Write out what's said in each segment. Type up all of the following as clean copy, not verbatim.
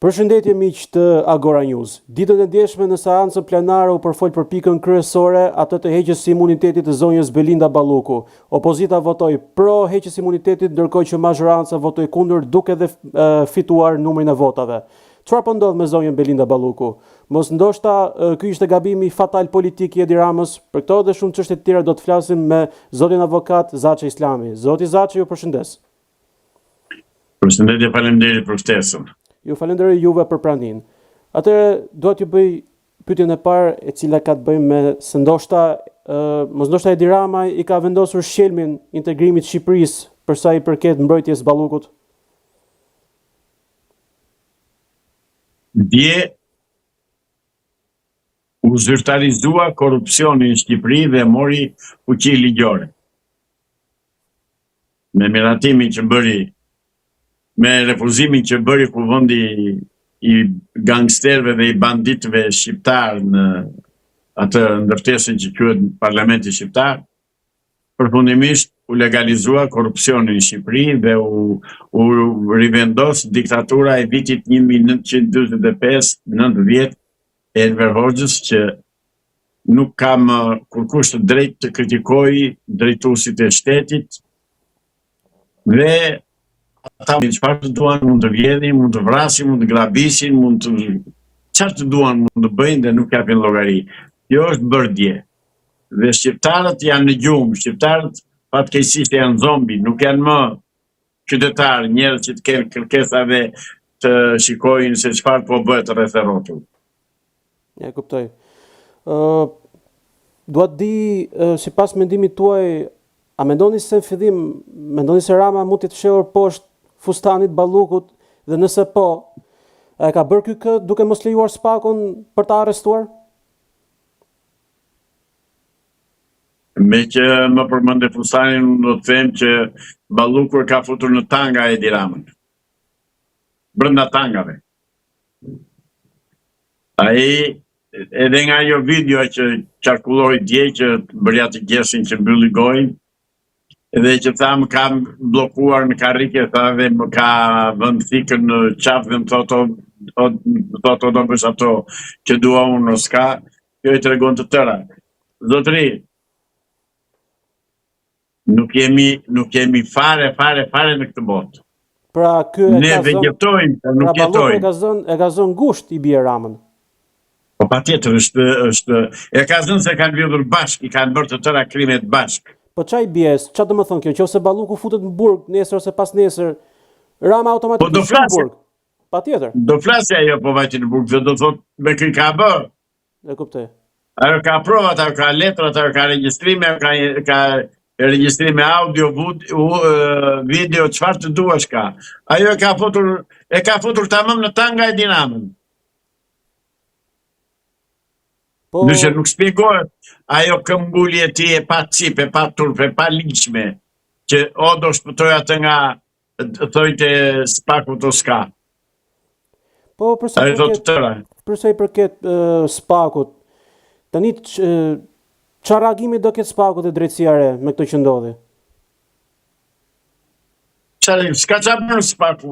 Përshëndetje miq të Agora News. Ditën e djeshme në seancën plenare u përfol për pikën kryesore, atë të heqjes së imunitetit të zonjës Belinda Balluku. Opozita votoi pro heqjes së imunitetit, ndërkohë që mazhoranca votoi kundër duke dhe fituar numrin e votave. Çfarë po ndodh me zonjën Belinda Balluku? Mos ndoshta ky ishte gabimi fatal politik i Edi Ramës. Për këto dhe shumë çështje të tjera do të flasim me zotin avokat Zaçe Islami. Zoti Zaçe, ju përshëndes. Përshëndetje, faleminderit për ftesën. Ju falenderoj juve për praninë. Atëherë dua t'ju bëj pyetjen e parë, e cila ka të bëjë me se mos ndoshta Edi Rama i ka vendosur shkelmin integrimit të Shqipërisë për sa i përket mbrojtjes Ballukut. Dje u zyrtarizua korrupsioni në Shqipëri dhe mori fuqi ligjore. Me miratimin që bëri, me refuzimin që bëri kuvendi i gangsterëve dhe i banditëve shqiptar në atë ndërtesën që quhet Parlamenti Shqiptar, përfundimisht u legalizua korrupsioni në Shqipëri dhe u rivendos diktatura e vitit 1945-90 e Enver Hoxhës, që nuk kam kurkush të drejtë të kritikoj drejtuesit e shtetit, dhe ata çfarë të duan mund të vjedhin, mund të vrasin, mund të grabisin, mund të çfarë të duan mund të bëjnë dhe nuk japin llogari. Kjo është bërë dje. Dhe shqiptarët janë në gjumë, shqiptarët fatkeqësisht janë zombi, nuk janë më qytetarë, njerëz që të kenë kërkesa dhe të shikojnë se çfarë po bëhet rreth e rrotull. Ja kuptoj. Dua të di, sipas mendimit tuaj, a mendoni se në fillim, mendoni se Rama mund të fshehur poshtë fustanit Ballukut, dhe nëse po, a ka bërë ky kë duke mos lejuar Spakun për ta arrestuar? Me që më përmendë fustanin, do të them që Balluku e ka futur në tanga Edi Ramën. Brenda tangave. Ai edhe nga ajo video që qarkulloi dje që bëri atë gjestin që mbylli gojën, edhe që tha më kam blokuar në karrike, tha dhe më ka vënd thikën në qafë dhe më thotë do bësh ato që dua unë, s'ka, kjo i tregon të tëra. Zotëri, nuk jemi fare në këtë botë. Pra ky ne vegetojmë, nuk jetojmë. E ka zënë gusht i bie Ramën. Po patjetër e ka zënë se kanë vjedhur bashkë, i kanë bërë të tëra krimet bashkë. Po çaj bjes, çfarë do të thonë kjo? Nëse Balluku futet në burg nesër ose pas nesër, Rama automatikisht në burg. Patjetër. Do flasë ajo po vajti në burg, dhe do thotë me kë ka bërë. E kuptoj. Ajo ka provat, ajo ka letrat, ajo ka regjistrime, ka regjistrime audio, video, çfarë të duash ka. Ajo e ka futur tamam në tanga e Dinamën. Nëse nuk shpjegohet ajo këmbgulje ti e pa cip, e pa turp, e pa ligjshme, që o do shpëtoj atë nga thojtë Spaku të s'ka. Po përsa i përket Spakut, tani çfarë reagimi do ketë Spaku te drejtësia re me këtë që ndodhi? S'ka çfarë bën Spaku.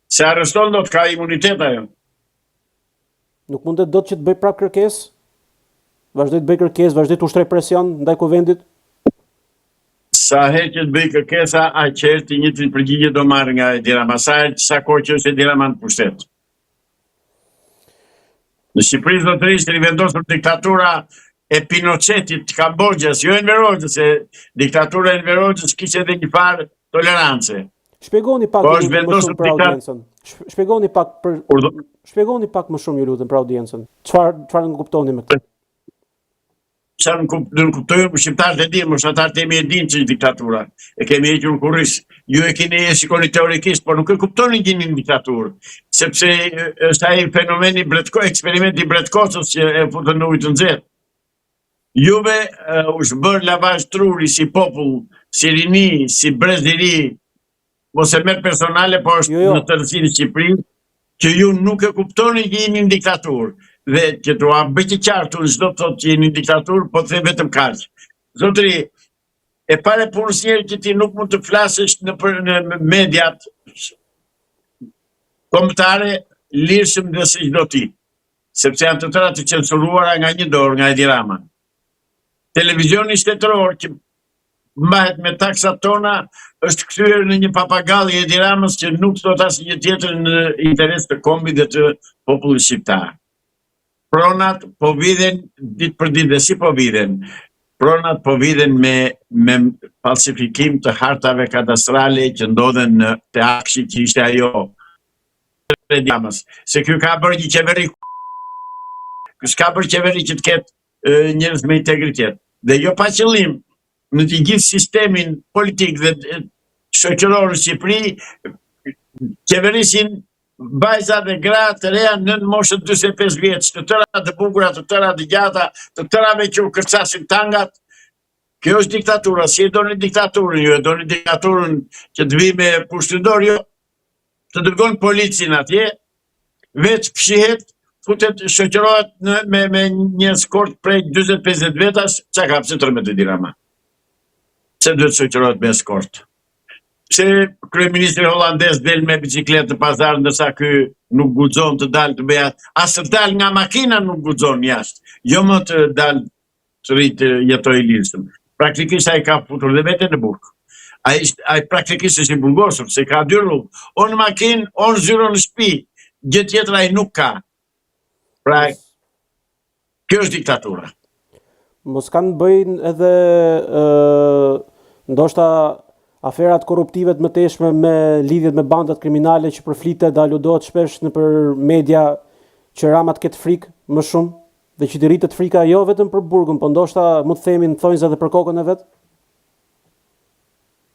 Se arreston do të ka imunitet ajo. Nuk mundet dot që të bëj prap kërkesë? Vazhdoj të bëj kërkesë, vazhdoj të ushtroj presion ndaj kuvendit? Sa herë që të bëj kërkesa, aq herë të njëjtin përgjigje do marrë nga Edi Rama. Sa kohë që është Edi Rama në pushtet. Në Shqipëri zotërisht rivendosur diktatura e Pinochetit të Kambodgjës, jo Enver Hoxhës, se diktatura e Enver Hoxhës kishte edhe një farë tolerance. Shpjegoni pak më shumë për audiencën. Shpjegoni pak më shumë, ju lutem, për audiencën. Çfarë nuk kuptoni me këtë? Çfarë nuk kuptojmë, shqiptarët e dinë, moshatarët e dinë që është diktatura. E kemi hequr në kurrish. Ju e keni shikoni teorikisht, por nuk e kuptoni gjinin diktaturë. Sepse është ai fenomeni eksperimenti Bretkosës që e futën në ujë të nxehtë. Juve u shbër lavazh truri si popull, si rini, si breziri, mos e merr personale, po është në tërësinë e Shqipërisë, që ju nuk e kuptoni që jeni në diktaturë. Dhe që të bëj të qartë, çdo të thotë që jeni në diktaturë, po them vetëm kaq. Zotëri, e pare punës njerë që ti nuk mund të flasësh në mediat kombëtare lirshëm dhe si çdo ti, sepse janë të tëra të censuruara nga një dorë, nga Edi Rama. Televizioni shtetëror që mbahet me taksat tona është kthyer në një papagall i Edi Ramës që nuk thot asnjë tjetër në interes të kombit dhe të popullit shqiptar. Pronat po vidhen ditë për ditë, dhe si po vidhen? Pronat po vidhen me falsifikim të hartave kadastrale që ndodhen te Akshi, që ishte ajo Edi Ramës. Se ky ka bërë një qeveri, s'ka bërë qeveri që të ketë njerëz me integritet. Dhe jo pa qëllim, në të gjithë sistemin politik dhe shoqëror në Shqipëri, qeverisin vajza dhe gra të reja në moshën 45 vjeç, të tëra të bukura, të tëra të gjata, të tëra me që u kërcasin tangat. Kjo është diktatura. Si e doni diktaturën? Ju e doni diktaturën që të vi me pushtëdor, jo? Të dërgon policin atje, veç fshihet, futet, shoqërohet me një skort prej 40-50 vetash, çka ka pse 13 Edi Rama? Se duhet shoqërohet me skort? Pse kryeministri holandez del me bicikletë në pazar, ndërsa ky nuk guxon të dalë të bëjë, as të dalë nga makina nuk guxon jashtë, jo më të dalë të rritë jetoj lirshëm. Praktikisht ai ka futur dhe veten në burg. Ai praktikisht është i burgosur, se ka dy rrugë, o në makinë, o në zyro në shtëpi, gjë tjetër ai nuk ka. Pra, kjo është diktatura. Mos kanë bëjnë edhe ndoshta aferat korruptive të mëtejshme me lidhjet me bandat kriminale që përflitet dhe aludohet shpesh nëpër media që Rama të ketë frikë më shumë dhe që të rritet frika jo vetëm për burgun, po ndoshta mund të themi në thonjza edhe për kokën e vet?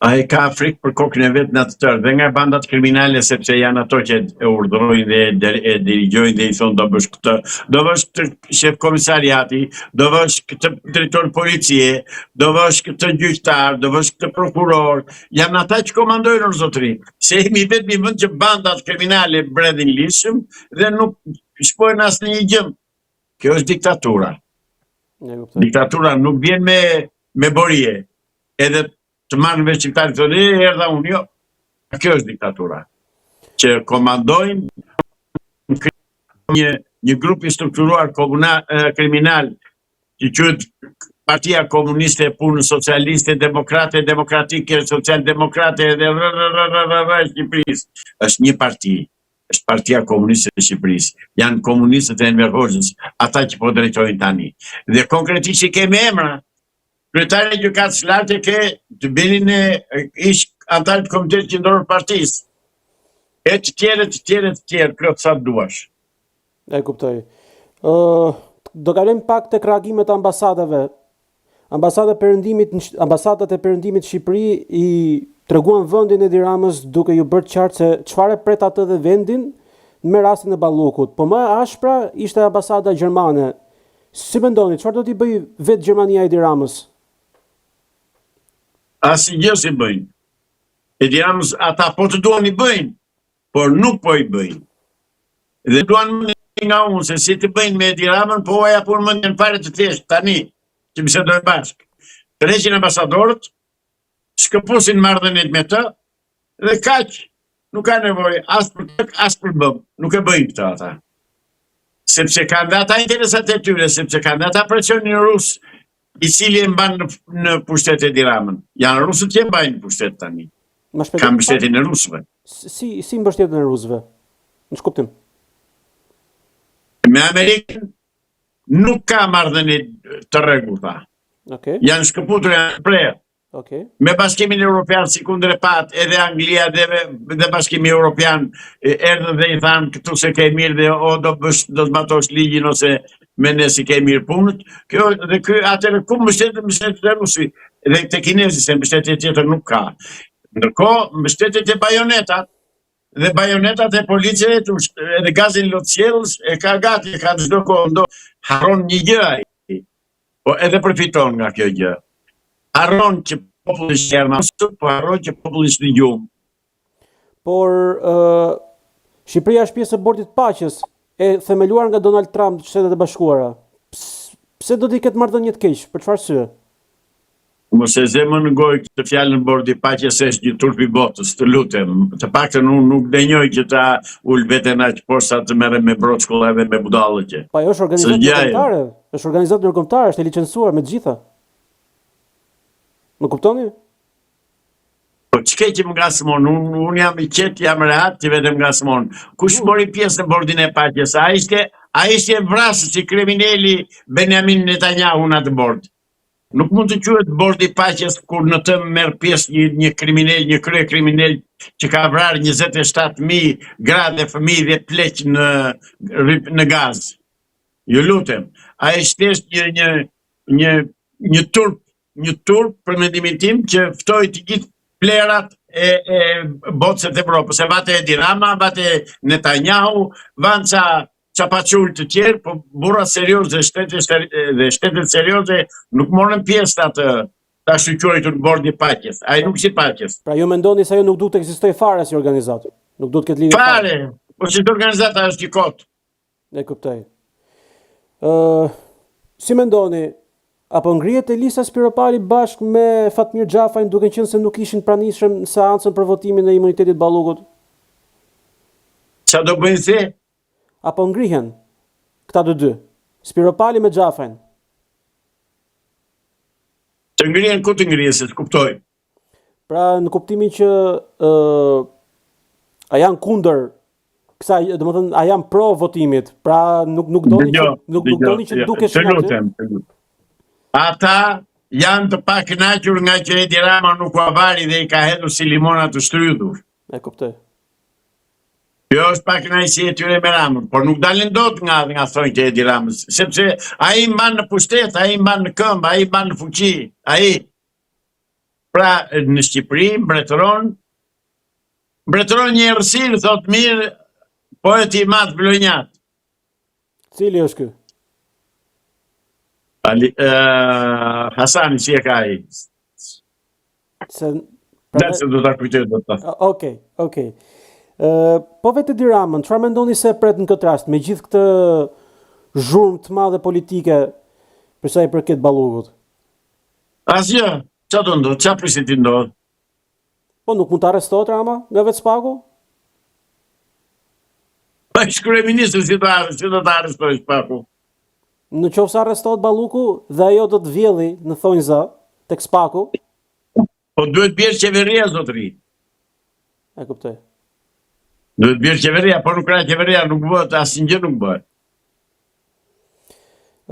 Ai ka frikë për kokën e vet në të tërë, dhe nga bandat kriminale, sepse janë ato që e urdhërojnë dhe e dirigjojnë dhe i thonë do bësh këtë, do bësh këtë shef komisariati, do bësh këtë drejtor policie, do bësh këtë gjyqtar, do bësh këtë prokuror, janë ata që komandojnë në zotëri. Se jemi vetëm vend që bandat kriminale mbredhin lirshëm dhe nuk shpojnë asnjë gjë. Kjo është diktatura. Diktatura nuk vjen me borie. Edhe të marrën veç qiptarit të dhe, erdha unë, jo. Kjo është diktatura. Që komandojnë një grup i strukturuar kriminal që quhet Partia Komuniste e Punës Socialiste, Demokrate, Demokratike, Social-Demokrate dhe Shqipërisë. Është një parti. Është Partia Komuniste e Shqipërisë. Janë komunistët e Enver Hoxhës, ata që po drejtojnë tani. Dhe konkretisht i kemi emra. Kryetari i gjykatës larte ke të bilin ish antar të komitetit qendror partisë. E të tjerë, plot sa duash. E kuptoj. Do kalojmë pak tek reagimet e ambasadave. Ambasadat e Perëndimit Shqipëri i treguan vendin e Edi Ramës duke ju bërë qartë se çfarë pret atë dhe vendin me rastin e Ballukut. Po më ashpra ishte ambasada gjermane. Si mendoni, çfarë do t'i bëj vetë Gjermania Edi Ramës? Asnjë si bëjnë. Edi Ramës ata po të duan i bëjnë, por nuk po i bëjnë. Dhe duan më nga unë se si të bëjnë me Edi Ramën, po aja pun më njën fare të thjeshtë tani, që bisedojnë bashkë. 300 ambasadorët shkëpusin marrëdhëniet me të dhe kaq, nuk ka nevojë as për tek as për bëm, nuk e bëjnë këtë ata. Sepse kanë dhe ata interesat e tyre, sepse kanë dhe ata presionin rus, i cili e mban në pushtet Edi Ramën. Janë rusët që e mbajnë në pushtet tani. Kanë mbështetjen e rusëve. Si mbështetjen e rusëve? Në shkuptim. Me Amerikën nuk ka marrëdhënie të rregullta. Okay. Janë shkëputur, janë prerë. Okay. Me Bashkimin Evropian si kundërpat, edhe Anglia dhe Bashkimi Evropian erdhën dhe i thanë këtu se ke mirë dhe o do të zbatosh ligjin ose me ne si ke mirë punët. Kjo dhe ky atëherë ku mbështetet e Rusi dhe te kinezit se mbështetje tjetër nuk ka. Ndërkohë mbështetjet e bajonetat dhe bajonetat e policëve edhe gazin lotësjellës e ka gati, e ka çdo kohë, harron një gjë ai. Po edhe përfiton nga kjo gjë. Harron që populli shqermasur, po harron që populli shligjum. Por Shqipëria është pjesë e Bordit të Paqes, e themeluar nga Donald Trump të Shtetet e Bashkuara. Pse do t'i ketë marrëdhënie të keq? Për çfarë arsye? Mos e zë më në gojë këtë fjalën bordi paqes është një turp i botës, të lutem. Të paktën unë nuk dënjoj që ta ul veten aq poshtë të merrem me broçkulla edhe me budallëqe. Pa, jo është organizatë ndërkombëtare, është organizatë ndërkombëtare, është e licencuar me të gjitha. Më kuptoni? Po çka që më ngasmon, unë jam i qetë, jam rehat, ti vetëm ngasmon. Kush mori pjesë në bordin e paqes? A ishte vrasës si kriminali Benjamin Netanyahu në atë bord. Nuk mund të quhet bordi i paqes kur në të merr pjesë një kriminal, një krye kriminal që ka vrarë 27.000 gra dhe fëmijë dhe pleq në gaz. Ju lutem, ai është një turp për mendimin tim që ftoi të gjithë plerat e botës së Evropës. E vate Edi Rama, vate Netanyahu, van ca paçul të tjerë, po burra serioze dhe shtetet serioze nuk morën pjesë atë ta shqyrtojtur në bordi i paqes. Ai nuk si paqes. Pra ju mendoni se ajo nuk duhet të ekzistojë fare si organizatë. Nuk duhet të ketë lidhje fare. Po si organizata është i kot. E kuptoj. Si mendoni, apo ngrihet Elisa Spiropali bashkë me Fatmir Xhafajin duke qenë se nuk ishin pranishëm në seancën për votimin e imunitetit Ballukut? Çfarë do bëjnë se? Apo ngrihen këta të dy, Spiropali me Xhafajin? Të ngrihen ku të ngrihen, se të kuptoj. Pra në kuptimin që a janë kundër kësaj, domethënë a janë pro votimit, pra nuk doni që dukeshin aty. Ata janë të pakënaqur nga që Edi Rama nuk u avari dhe i ka hedhur si limona të shtrydhur. E kuptoj. Kjo është pakënaqësi e tyre me Ramën, por nuk dalin dot nga thonjtë e Edi Ramës, sepse ai mban në pushtet, ai mban në këmbë, ai mban në fuqi, ai. Pra në Shqipëri mbretëron një errësir, thot mirë poeti i madh Vlonjat. Cili është ky? Hasani, si e ka ai? Dhe do ta kujtoj do ta. Okej. Po vetë Edi Ramën, çfarë mendoni se pret në këtë rast me gjithë këtë zhurmë të madhe politike për sa i përket Ballukut? Asgjë, çfarë do ndodh? Çfarë prisit të ndodh? Po nuk mund të arrestohet Rama nga vetë Spaku? Pa kryeministri si do të arrestoj Spaku? Në qoftë se arrestohet Balluku dhe ajo do të vjedhi në thonjza tek Spaku. Po duhet bjerë qeveria, zotëri. E kuptoj. Duhet bjerë qeveria, por nuk ka qeveria, nuk bëhet, asnjë nuk bëhet.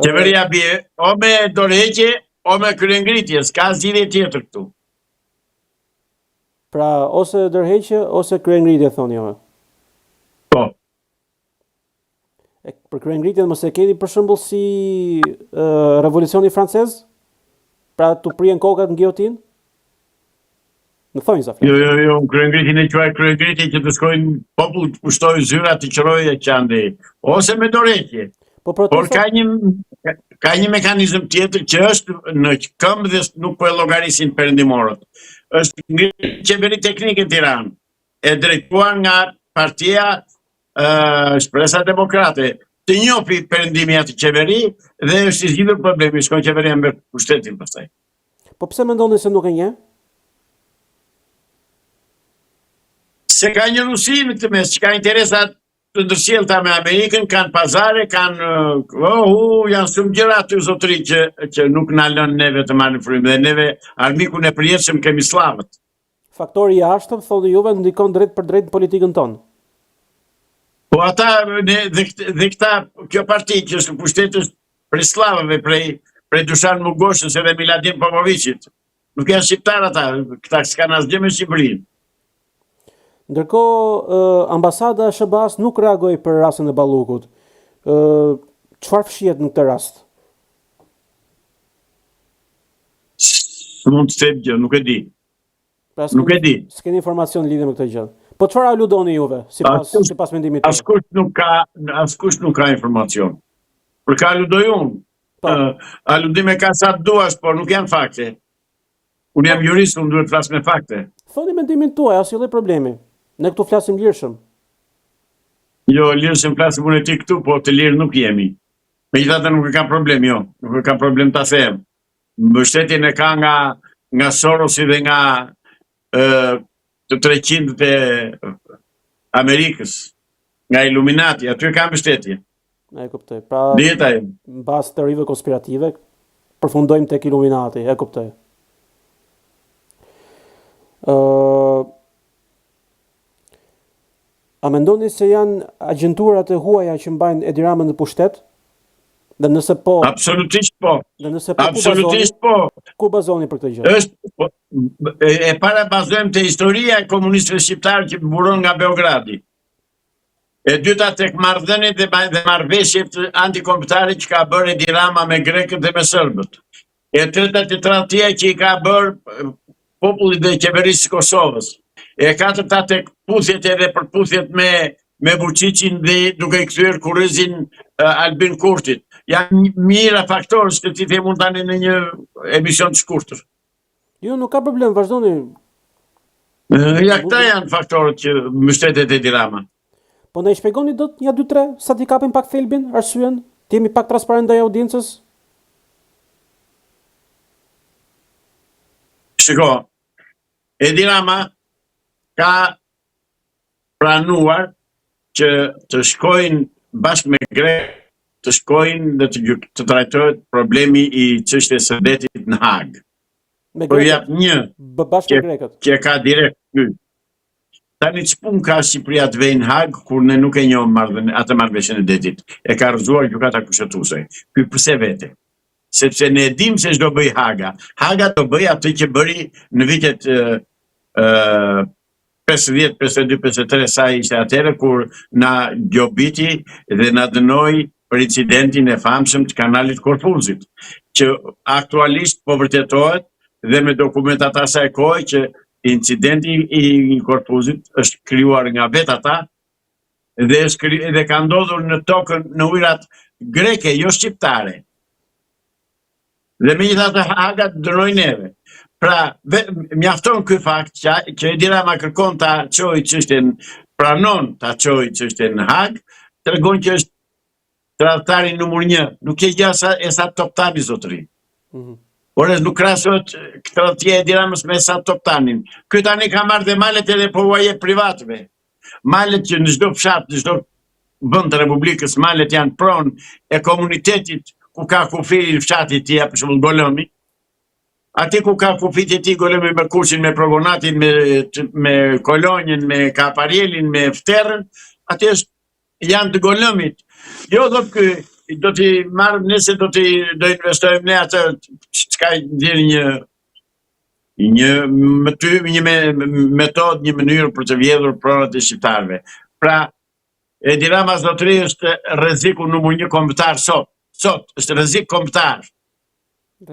Qeveria bie o me dorëheqje o me kryengritje, s'ka zgjidhje tjetër këtu. Pra ose dorëheqje ose kryengritje thoni ju. Po. Për kryengritjen mos e keni për shembull si revolucioni francez? Pra tu prien kokat në giotin? Në thonjza. Jo, kryengritjen e quaj kryengritje që të shkojnë popull të pushtojë zyra të qërojë qandi, ose me dorëheqje. Por ka një mekanizëm tjetër që është në këmbë dhe nuk po e llogarisin perëndimorët. Është ngritje qeveri teknike Tiranë, e drejtuar nga partia Shpresa Demokrate. Të njohë perëndimi atë qeveri dhe është i zgjidhur problemi, shkon qeveria me pushtetin pastaj. Po pse mendoni se nuk e njeh? Se ka një Rusi në këtë mes, që ka interesat të ndërsjellta me Amerikën, kanë pazare, janë shumë gjëra aty zotëri që nuk na lën neve të marrim frymë, dhe neve armikun e përjetshëm kemi slavët. Faktori i jashtëm, thonë juve, ndikon drejt për drejt në politikën tonë. Po ata dhe këta, kjo parti që është në pushtetës prej slavëve, prej Dušan Mugoshës edhe Miladin Popovicit, nuk janë shqiptar ata, këta s'kan asgjë me Shqipërinë. Ndërkohë, ambasada e SBA-s nuk reagoi për rastin e Ballukut. Çfarë fshihet në këtë rast? Mund të them gjë, nuk e di. Nuk e di. S'keni informacion lidhje me këtë gjë. Po çfarë aludoni juve, sipas mendimit tuaj? Askush nuk ka informacion. Për ka aludoj unë. Aludime ka sa duash, por nuk janë fakte. Unë jam jurist, unë duhet flas me fakte. Thoni mendimin tuaj, asnjë lloj problemi. Ne këtu flasim lirshëm. Jo, lirshëm flasim unë e ti këtu, po të lirë nuk jemi. Megjithatë nuk e kam problem, jo. Nuk e kam problem ta them. Mbështetjen e ka nga nga Sorosi dhe nga të 300 e Amerikës, nga Illuminati, aty ka mbështetje. E kuptoj. Pra, Dieta e. mbas teorive konspirative, përfundojmë tek Illuminati, e kuptoj. A mendoni se janë agjenturat e huaja që mbajnë Edi Ramën në pushtet? Dhe nëse po, Absolutisht po. dhe nëse po, Absolutisht po. ku bazoni për këtë gjë? E para bazojmë te historia e komunistëve shqiptarë që buron nga Beogradi. E dyta tek marrëdhëniet dhe marrëveshjet antikombëtare që ka bërë Edi Rama me grekët dhe me serbët. E treta te tradhtia që i ka bërë popullit dhe qeverisë së Kosovës. E katërta tek puthjet edhe përputhjet me Vučićin dhe duke i kthyer kurrizin Albin Kurtit. Janë mira faktorë që ti them unë tani në një emision të shkurtër. Jo, nuk ka problem, vazhdoni. Ja këta janë faktorët që mbështetet Edi Rama. Po ne i shpjegoni dot një 2-3 sa t'i kapim pak thelbin, arsyen, të jemi pak transparent ndaj audiencës? Shiko, Edi Rama ka pranuar që të shkojnë bashkë me Grekë, të shkojnë dhe të trajtohet problemi i çështjes së detit në Hag. Me Po grekët, jap një bashkë me grekët. që ka direkt ky. Tani ç'pun ka Shqipëria të vejnë në Hag kur ne nuk e njohim atë marrëveshjen e detit. E ka rrëzuar gjykata kushtetuese. Ky pse vete? Sepse ne e dim se ç'do bëj Haga. Haga do bëj atë që bëri në vitet 50, 52, 53 sa ishte atëherë kur na gjobiti dhe na dënoi për incidentin e famshëm të kanalit Korfuzit, që aktualisht po vërtetohet dhe me dokumentat asaj kohe që incidenti i Korfuzit është krijuar nga vetë ata dhe ka ndodhur në tokën në ujërat greke, jo shqiptare. Dhe megjithatë Haga dënoi neve. Pra, mjafton ky fakt që Edi Rama kërkon ta çojë çështjen, pranon ta çojë çështjen në Hag, tregon që është tradhtari numër 1. Nuk e gjë sa Toptani zotëri. Por nuk krahasohet tradhtia e Edi Ramës me sa Toptanin. Ky tani ka marrë dhe malet edhe po uaje privatëve. Malet që në çdo fshat, në çdo vend të Republikës, malet janë pronë e komunitetit ku ka kufi në fshatit tia, për shembull Golemi. Ati ku ka kufit e ti Golemi me Kushin, me Progonatin, me Kolonjën, me Kaparielin, me Fterën, ati janë të Golemit. Jo, do t'i marrë nëse do investojmë ne atë çka ndjerë një metodë, një mënyrë për të vjedhur pronat e shqiptarëve. Pra, Edi Rama zotëri është rreziku numër 1 kombëtar sot. Sot është rrezik kombëtar.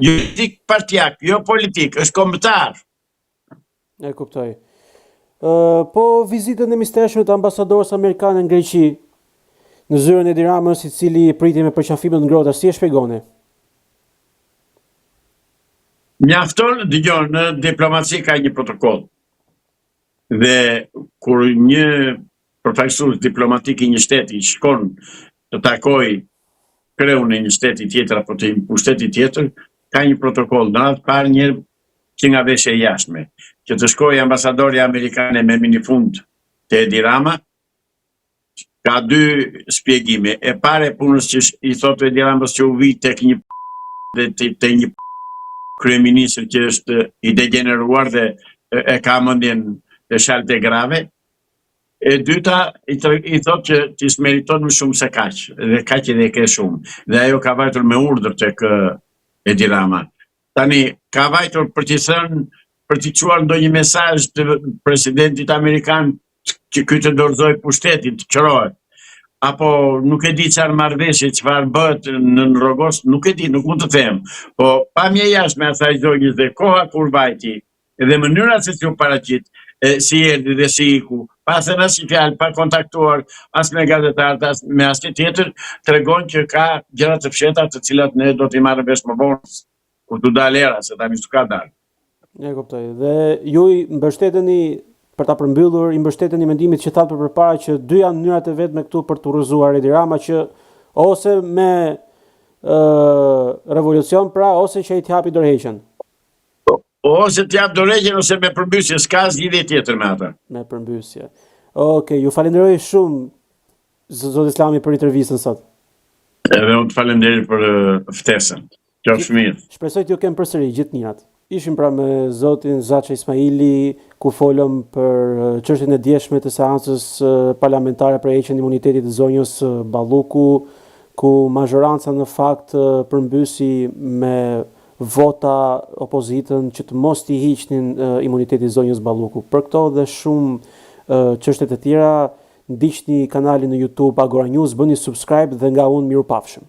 Jo politik partijak, jo politik, është kombëtar. E kuptoj. Po vizitën e mistershme të ambasadorës amerikane në Greqi, në zyrën e Edi Ramës, i cili priti me përqafimet ngrohta, si e shpjegoni? Mjafton, dëgjon, në diplomaci ka një protokoll. Dhe kur një përfaqësues diplomatik i një shteti shkon të takojë kreun e një shteti tjetër apo të një pushteti tjetër, ka një protokoll. Në atë parë një që nga veshje e jashtme, që të shkojë ambasadori amerikane me minifund të Edi Rama, ka 2 shpjegime. E pare punës që i thotë Edi Ramës që u vi tek një te një kryeministër që është i degeneruar dhe e ka mendjen e shalte grave. E dyta i thotë që ti smeriton më shumë se kaq, dhe kaq edhe ke shumë. Dhe ajo ka vajtur me urdhër tek Edi Rama. Tani ka vajtur për t'i thënë, për t'i çuar ndonjë mesazh të presidentit amerikan që ky të dorëzoj pushtetin, të qërohet. Apo nuk e di çfarë marrëveshje, çfarë bëhet në Rogos, nuk e di, nuk mund të them. Po pamje jashtme asaj zonjës dhe koha kur vajti, edhe mënyra se si u paraqit, si erdhi dhe si iku, pa thënë asnjë fjalë, pa kontaktuar as me gazetarët, as me asnjë tjetër, tregon që ka gjëra të fshehta të cilat ne do t'i marrim vesh më vonë, kur të dalë era, se tani s'ka dalë. E kuptoj. Dhe ju i mbështeteni, për ta përmbyllur, i mbështeteni mendimit që thatë përpara që 2 janë mënyrat e vetme këtu për të rrëzuar Edi Rama, që ose me revolucion pra, ose që i t'japi dorëheqjen. ose të jap dorëgjën ose me përmbysje, s'ka zgjidhje tjetër me ata. Me përmbysje. Okej, ju falenderoj shumë Zoti Islami për intervistën sot. Edhe unë të falenderoj për ftesën. Qofsh mirë. Shpresoj t'ju kem përsëri gjithë mirat. Ishim pra me zotin Zaça Ismaili, ku folëm për çështjen e djeshme të seancës parlamentare për heqjen e imunitetit të zonjës Balluku, ku mazhoranca në fakt përmbysi me vota opozitën që të mos t'i hiqnin imunitetin zonjës Balluku. Për këto dhe shumë çështje të tjera, ndiqni kanalin në YouTube Agora News, bëni subscribe dhe nga unë mirupafshim.